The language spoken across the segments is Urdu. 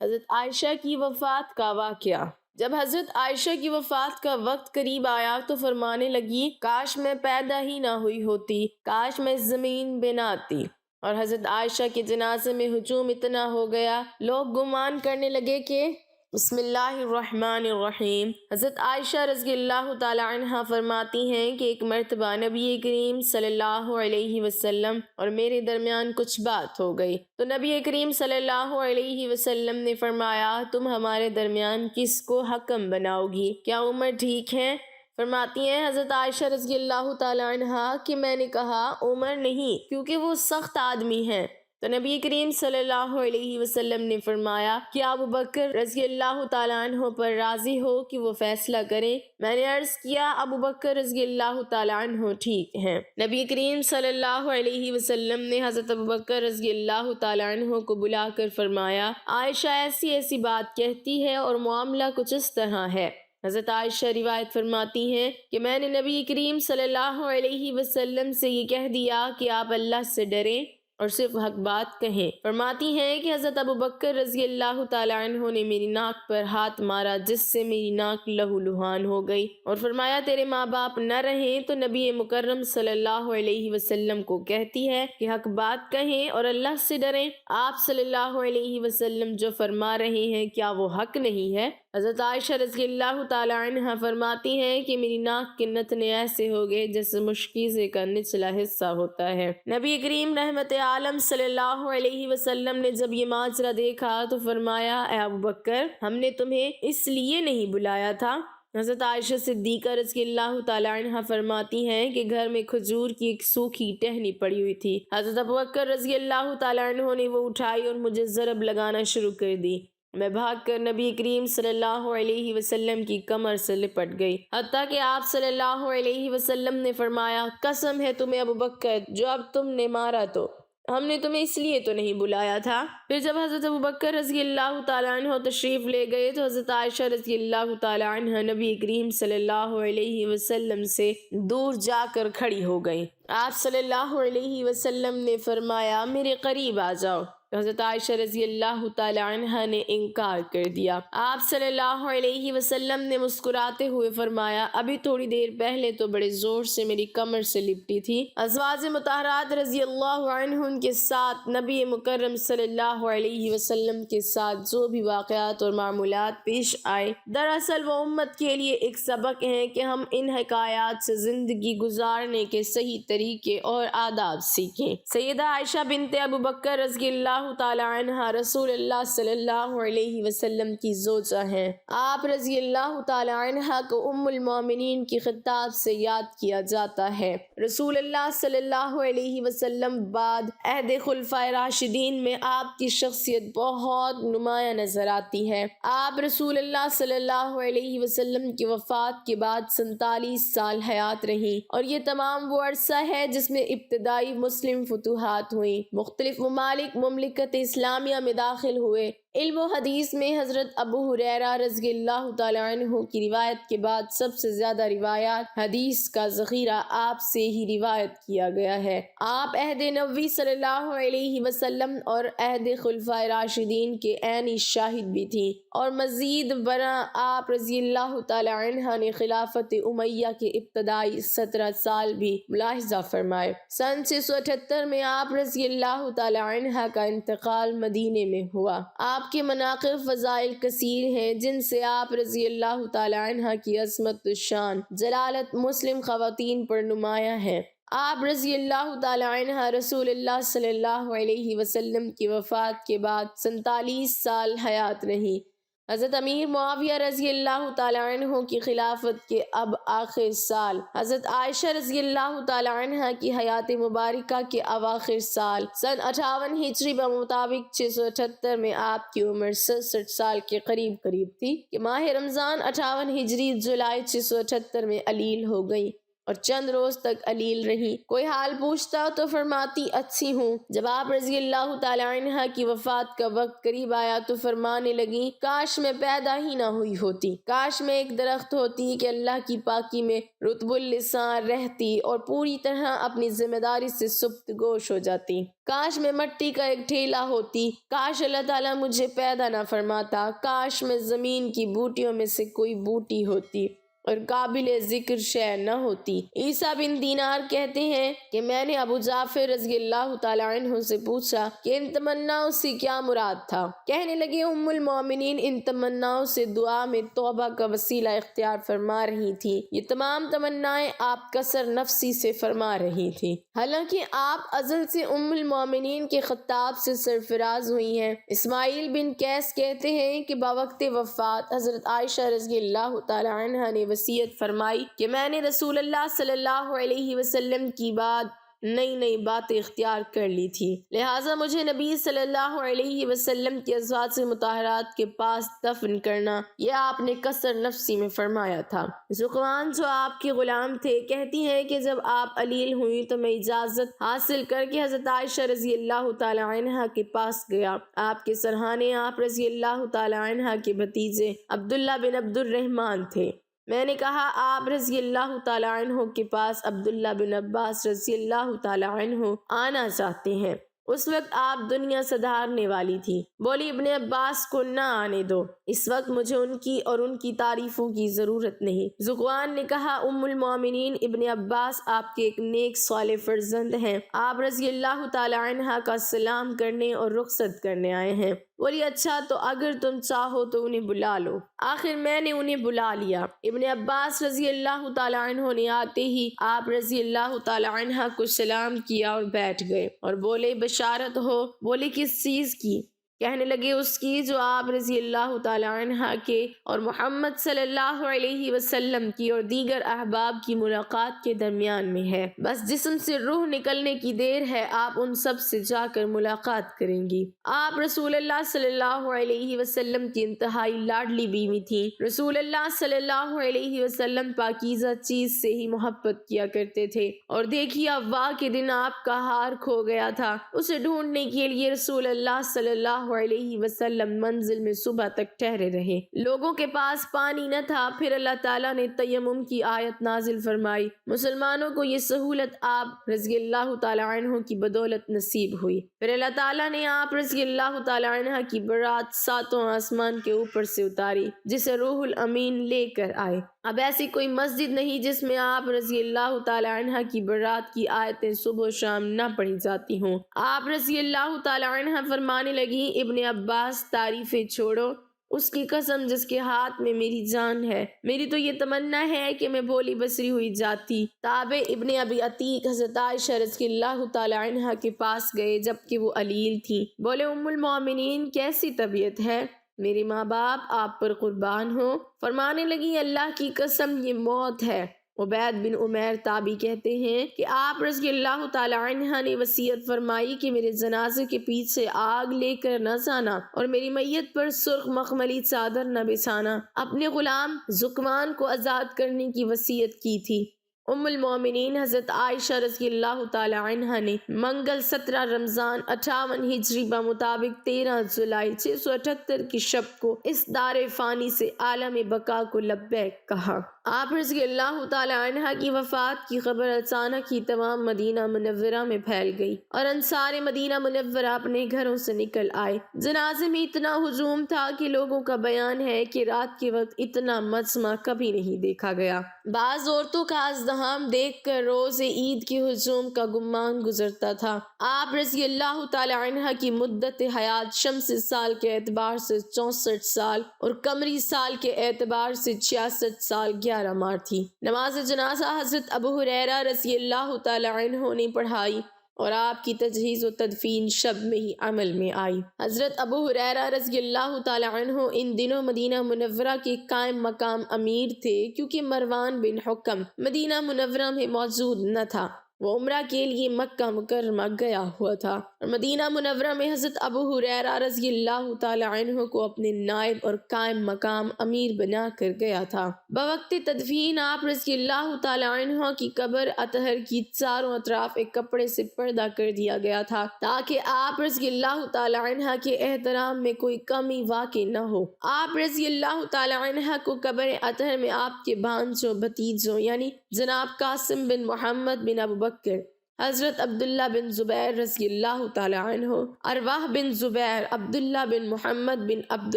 حضرت عائشہ کی وفات کا واقعہ۔ جب حضرت عائشہ کی وفات کا وقت قریب آیا تو فرمانے لگی، کاش میں پیدا ہی نہ ہوئی ہوتی، کاش میں زمین پہ نہ آتی۔ اور حضرت عائشہ کے جنازے میں ہجوم اتنا ہو گیا، لوگ گمان کرنے لگے کہ بسم اللہ الرحمن الرحیم۔ حضرت عائشہ رضی اللہ تعالی عنہ فرماتی ہیں کہ ایک مرتبہ نبی کریم صلی اللہ علیہ وسلم اور میرے درمیان کچھ بات ہو گئی تو نبی کریم صلی اللہ علیہ وسلم نے فرمایا، تم ہمارے درمیان کس کو حکم بناؤ گی؟ کیا عمر ٹھیک ہیں؟ فرماتی ہیں حضرت عائشہ رضی اللہ تعالی عنہ کہ میں نے کہا عمر نہیں، کیونکہ وہ سخت آدمی ہیں۔ تو نبی کریم صلی اللہ علیہ وسلم نے فرمایا کہ ابو بکر رضی اللہ تعالیٰ عنہ پر راضی ہو کہ وہ فیصلہ کریں۔ میں نے عرض کیا ابو بکر رضی اللہ تعالیٰ عنہ ٹھیک ہیں۔ نبی کریم صلی اللہ علیہ وسلم نے حضرت ابو بکر رضی اللہ تعالیٰ عنہ کو بلا کر فرمایا، عائشہ ایسی ایسی بات کہتی ہے اور معاملہ کچھ اس طرح ہے۔ حضرت عائشہ روایت فرماتی ہیں کہ میں نے نبی کریم صلی اللہ علیہ وسلم سے یہ کہہ دیا کہ آپ اللہ سے ڈریں اور صرف حق بات کہیں۔ فرماتی ہیں کہ حضرت ابو بکر رضی اللہ تعالیٰ عنہ نے میری ناک پر ہاتھ مارا جس سے میری ناک لہو لہان ہو گئی اور فرمایا تیرے ماں باپ نہ رہیں تو نبی مکرم صلی اللہ علیہ وسلم کو کہتی ہے کہ حق بات کہیں اور اللہ سے ڈریں۔ آپ صلی اللہ علیہ وسلم جو فرما رہے ہیں کیا وہ حق نہیں ہے؟ حضرت عائشہ رضی اللہ تعالیٰ عنہ فرماتی ہیں کہ میری ناک کے نتنے ایسے ہو گئے جیسے مشکیزے کا نچلا حصہ ہوتا ہے۔ نبی کریم رحمت عالم صلی اللہ علیہ وسلم نے جب یہ ماجرا دیکھا تو فرمایا، اے ابو بکر ہم نے تمہیں اس لیے نہیں بلایا تھا۔ حضرت عائشہ صدیقہ رضی اللہ تعالیٰ عنہ فرماتی ہیں کہ گھر میں کھجور کی ایک سوکھی ٹہنی پڑی ہوئی تھی۔ حضرت ابو بکر رضی اللہ تعالیٰ عنہ نے وہ اٹھائی اور مجھے ضرب لگانا شروع کر دی۔ میں بھاگ کر نبی کریم صلی اللہ علیہ وسلم کی کمر سے لپٹ گئی، حتیٰ کہ آپ صلی اللہ علیہ وسلم نے فرمایا، قسم ہے تمہیں ابو بکر جو اب تم نے مارا تو ہم نے تمہیں اس لیے تو نہیں بلایا تھا۔ پھر جب حضرت ابو بکر رضی اللہ تعالیٰ عنہ تشریف لے گئے تو حضرت عائشہ رضی اللہ تعالیٰ عنہ نبی کریم صلی اللہ علیہ وسلم سے دور جا کر کھڑی ہو گئیں۔ آپ صلی اللہ علیہ وسلم نے فرمایا، میرے قریب آ جاؤ۔ حضرت عائشہ رضی اللہ تعالی عنہ نے انکار کر دیا۔ آپ صلی اللہ علیہ وسلم نے مسکراتے ہوئے فرمایا، ابھی تھوڑی دیر پہلے تو بڑے زور سے میری کمر سے لپٹی تھی۔ ازواج مطہرات رضی اللہ عنہن کے ساتھ نبی مکرم صلی اللہ علیہ وسلم کے ساتھ جو بھی واقعات اور معمولات پیش آئے دراصل وہ امت کے لیے ایک سبق ہیں کہ ہم ان حکایات سے زندگی گزارنے کے صحیح طریقے اور آداب سیکھیں۔ سیدہ عائشہ بنت ابو بکر رضی اللہ تعالی عنہ رسول اللہ صلی اللہ علیہ وسلم کی زوجہ ہیں۔ آپ رضی اللہ تعالی عنہ کو ام المومنین کی خطاب سے یاد کیا جاتا ہے۔ رسول اللہ صلی اللہ علیہ وسلم بعد عہد خلفائے راشدین میں آپ کی شخصیت بہت نمایاں نظر آتی ہے۔ آپ رسول اللہ صلی اللہ علیہ وسلم کی وفات کے بعد 47 سال حیات رہیں اور یہ تمام وہ عرصہ ہے جس میں ابتدائی مسلم فتوحات ہوئیں، مختلف ممالک اسلامیہ میں داخل ہوئے۔ علم و حدیث میں حضرت ابو ہریرہ رضی اللہ تعالی عنہ کی روایت کے بعد سب سے زیادہ روایات حدیث کا ذخیرہ آپ سے ہی روایت کیا گیا ہے۔ آپ عہد نبوی صلی اللہ علیہ وسلم اور عہد خلفائے راشدین کے عینی شاہد بھی تھیں، اور مزید برآں آپ رضی اللہ تعالی عنہ نے خلافت امیہ کے ابتدائی 17 سال بھی ملاحظہ فرمائے۔ سن 678 میں آپ رضی اللہ تعالی عنہ کا انتقال مدینے میں ہوا۔ آپ کے مناقب فضائل کثیر ہیں جن سے آپ رضی اللہ تعالی عنہ کی عظمت و شان جلالت مسلم خواتین پر نمایاں ہے۔ آپ رضی اللہ تعالی عنہ رسول اللہ صلی اللہ علیہ وسلم کی وفات کے بعد 47 سال حیات رہیں۔ حضرت امیر معاویہ رضی اللہ تعالی عنہ کی خلافت کے اب آخر سال، حضرت عائشہ رضی اللہ تعالی عنہ کی حیات مبارکہ کے اواخر سال، سن 58 ہجری بمطابق 678 میں آپ کی عمر 67 سال کے قریب تھی کہ ماہ رمضان 58 ہجری جولائی 678 میں علیل ہو گئی اور چند روز تک علیل رہی۔ کوئی حال پوچھتا تو فرماتی اچھی ہوں۔ جب آپ رضی اللہ تعالی عنہ کی وفات کا وقت قریب آیا تو فرمانے لگی کاش میں پیدا ہی نہ ہوئی ہوتی، کاش میں ایک درخت ہوتی کہ اللہ کی پاکی میں رطب اللسان رہتی اور پوری طرح اپنی ذمہ داری سے سبت گوش ہو جاتی، کاش میں مٹی کا ایک ٹھیلا ہوتی، کاش اللہ تعالیٰ مجھے پیدا نہ فرماتا، کاش میں زمین کی بوٹیوں میں سے کوئی بوٹی ہوتی اور قابل ذکر شے نہ ہوتی۔ عیسیٰ بن دینار کہتے ہیں کہ میں نے ابو جعفر رضی اللہ تعالی عنہ سے پوچھا کہ ان تمناؤں سے کیا مراد تھا؟ کہنے لگے ام المومنین ان تمناؤں سے دعا میں توبہ کا وسیلہ اختیار فرما رہی تھی۔ یہ تمام تمنائیں آپ کسر نفسی سے فرما رہی تھی، حالانکہ آپ ازل سے ام المومنین کے خطاب سے سرفراز ہوئی ہیں۔ اسماعیل بن قیس کہتے ہیں کہ بوقت وفات حضرت عائشہ رضی اللہ تعالی عنہ نے وصیت فرمائی کہ میں نے رسول اللہ صلی اللہ علیہ وسلم کی بعد نئی باتیں اختیار کر لی تھی، لہٰذا مجھے نبی صلی اللہ علیہ وسلم کے ازواج مطہرات کے پاس دفن کرنا یہ آپ نے کسر نفسی میں فرمایا تھا۔ ذکوان جو آپ کے غلام تھے کہتی ہیں کہ جب آپ علیل ہوئی تو میں اجازت حاصل کر کے حضرت عائشہ رضی اللہ تعالی عنہ کے پاس گیا۔ آپ کے سرحانے آپ رضی اللہ تعالی عنہ کے بھتیجے عبداللہ بن عبد الرحمن تھے۔ میں نے کہا آپ رضی اللہ تعالی عنہ کے پاس عبداللہ بن عباس رضی اللہ تعالی عنہ آنا چاہتے ہیں۔ اس وقت آپ دنیا سدھارنے والی تھی۔ بولی ابن عباس کو نہ آنے دو، اس وقت مجھے ان کی اور ان کی تعریفوں کی ضرورت نہیں۔ ذکوان نے کہا ام المومنین ابن عباس آپ کے ایک نیک صالح فرزند ہیں، آپ رضی اللہ تعالی عنہ کا سلام کرنے اور رخصت کرنے آئے ہیں۔ بولی اچھا تو اگر تم چاہو تو انہیں بلا لو۔ آخر میں نے انہیں بلا لیا۔ ابن عباس رضی اللہ تعالی عنہ نے آتے ہی آپ رضی اللہ تعالی عنہ کو سلام کیا اور بیٹھ گئے اور بولے بشارت ہو۔ بولے کس چیز کی؟ کہنے لگے اس کی جو آپ رضی اللہ تعالی عنہ کے اور محمد صلی اللہ علیہ وسلم کی اور دیگر احباب کی ملاقات کے درمیان میں ہے، بس جسم سے روح نکلنے کی دیر ہے، آپ ان سب سے جا کر ملاقات کریں گی۔ آپ رسول اللہ صلی اللہ علیہ وسلم کی انتہائی لاڈلی بیوی تھی۔ رسول اللہ صلی اللہ علیہ وسلم پاکیزہ چیز سے ہی محبت کیا کرتے تھے، اور دیکھیے ابوا کے دن آپ کا ہار کھو گیا تھا، اسے ڈھونڈنے کے لیے رسول اللہ صلی اللہ علیہ وسلم منزل میں صبح تک ٹھہرے رہے۔ لوگوں کے پاس پانی نہ تھا، پھر اللہ تعالیٰ نے تیمم کی آیت نازل فرمائی۔ مسلمانوں کو یہ سہولت آپ رضی اللہ تعالی عنہ کی بدولت نصیب ہوئی۔ پھر اللہ تعالیٰ نے آپ رضی اللہ تعالی عنہ کی برات ساتوں آسمان کے اوپر سے اتاری، جسے روح الامین لے کر آئے۔ اب ایسی کوئی مسجد نہیں جس میں آپ رضی اللہ تعالی عنہ کی برات کی آیتیں صبح و شام نہ پڑھی جاتی ہوں۔ آپ رضی اللہ تعالی عنہ فرمانے لگی ابن عباس تعریفیں چھوڑو، اس کی قسم جس کے ہاتھ میں میری جان ہے، میری تو یہ تمنا ہے کہ میں بولی بصری ہوئی جاتی۔ تابع ابن ابی عتیق حضرت عائشہ رضی اللہ تعالی عنہ کے پاس گئے جبکہ وہ علیل تھی۔ بولے ام المومنین کیسی طبیعت ہے؟ میرے ماں باپ آپ پر قربان ہوں۔ فرمانے لگی اللہ کی قسم یہ موت ہے۔ عبید بن عمیر تابعی کہتے ہیں کہ آپ رضی اللہ تعالی عنہ نے وصیت فرمائی کہ میرے جنازے کے پیچھے آگ لے کر نہ جانا اور میری میت پر سرخ مخملی چادر نہ بچھانا۔ اپنے غلام ذکوان کو آزاد کرنے کی وصیت کی تھی۔ ام المومنین حضرت عائشہ رضی اللہ تعالی عنہ نے منگل 17 رمضان 58 ہجری بمطابق 13 جولائی 678 کی شب کو اس دار فانی سے عالم بقا کو لبیک کہا۔ آپ رضی اللہ تعالی عنہ کی وفات کی خبر اچانک ہی تمام مدینہ منورہ میں پھیل گئی اور انصار مدینہ منورہ اپنے گھروں سے نکل آئے۔ جنازے میں اتنا ہجوم تھا کہ لوگوں کا بیان ہے کہ رات کے وقت اتنا مجمع کبھی نہیں دیکھا گیا۔ بعض عورتوں کا ازدحام دیکھ کر روز عید کے ہجوم کا گمان گزرتا تھا۔ آپ رضی اللہ تعالی عنہ کی مدت حیات شمسی سال کے اعتبار سے 64 سال اور قمری سال کے اعتبار سے 66 سال 11 ماہ تھی۔ نماز جنازہ حضرت ابو ہریرہ رضی اللہ تعالی عنہ نے پڑھائی اور آپ کی تجہیز و تدفین شب میں ہی عمل میں آئی۔ حضرت ابو ہریرہ رضی اللہ تعالی عنہ ان دنوں مدینہ منورہ کے قائم مقام امیر تھے، کیونکہ مروان بن حکم مدینہ منورہ میں موجود نہ تھا۔ وہ عمرہ کے لیے مکہ مکرمہ گیا ہوا تھا اور مدینہ منورہ میں حضرت ابو ہریرہ رضی اللہ تعالی عنہ کو اپنے نائب اور قائم مقام امیر بنا کر گیا تھا۔ بوقت تدفین آپ رضی اللہ تعالی عنہ کی قبر اطہر کی چاروں اطراف ایک کپڑے سے پردہ کر دیا گیا تھا تاکہ آپ رضی اللہ تعالی عنہ کے احترام میں کوئی کمی واقع نہ ہو۔ آپ رضی اللہ تعالی عنہ کو قبر اطہر میں آپ کے بھانجوں بھتیجوں یعنی جناب قاسم بن محمد بن ابو بکر، حضرت عبداللہ بن زبیر رضی اللہ تعالی عنہ، ارواح بن زبیر، عبداللہ بن محمد بن عبد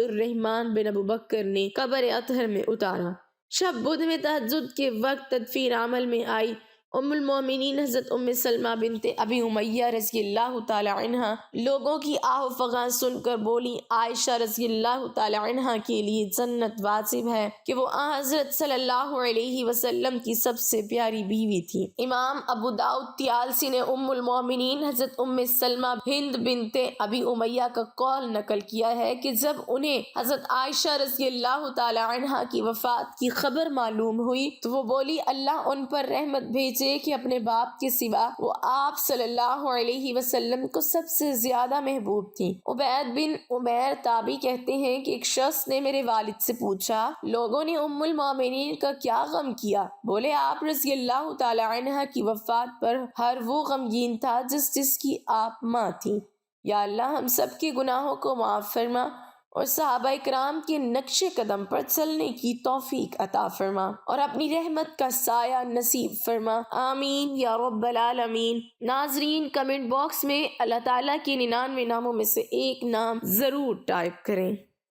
الرحمن بن ابو بکر نے قبر اطہر میں اتارا۔ شب بدھ میں تہجد کے وقت تدفین عمل میں آئی ام المومنین حضرت ام سلمہ بنت ابی امیہ رضی اللہ تعالی عنہ لوگوں کی آہ و فغاں سن کر بولی، عائشہ رضی اللہ تعالی عنہ کے لیے جنت واجب ہے کہ وہ حضرت صلی اللہ علیہ وسلم کی سب سے پیاری بیوی تھی۔ امام ابو داؤد طیالسی نے ام المومنین حضرت ام سلمہ ہند بنت ابی امیہ کا قول نقل کیا ہے کہ جب انہیں حضرت عائشہ رضی اللہ تعالی عنہ کی وفات کی خبر معلوم ہوئی تو وہ بولی، اللہ ان پر رحمت بھیجے کہ اپنے باپ کے سوا وہ آپ صلی اللہ علیہ وسلم کو سب سے زیادہ محبوب تھی۔ عبید بن عمیر تابعی کہتے ہیں کہ ایک شخص نے میرے والد سے پوچھا، لوگوں نے ام المومنین کا کیا غم کیا؟ بولے، آپ رضی اللہ تعالی عنہ کی وفات پر ہر وہ غمگین تھا جس کی آپ ماں تھی۔ یا اللہ ہم سب کے گناہوں کو معاف فرما اور صحابہ کرام کے نقش قدم پر چلنے کی توفیق عطا فرما اور اپنی رحمت کا سایہ نصیب فرما، آمین یا رب العالمین۔ ناظرین، کمنٹ باکس میں اللہ تعالیٰ کے 99 ناموں میں سے ایک نام ضرور ٹائپ کریں۔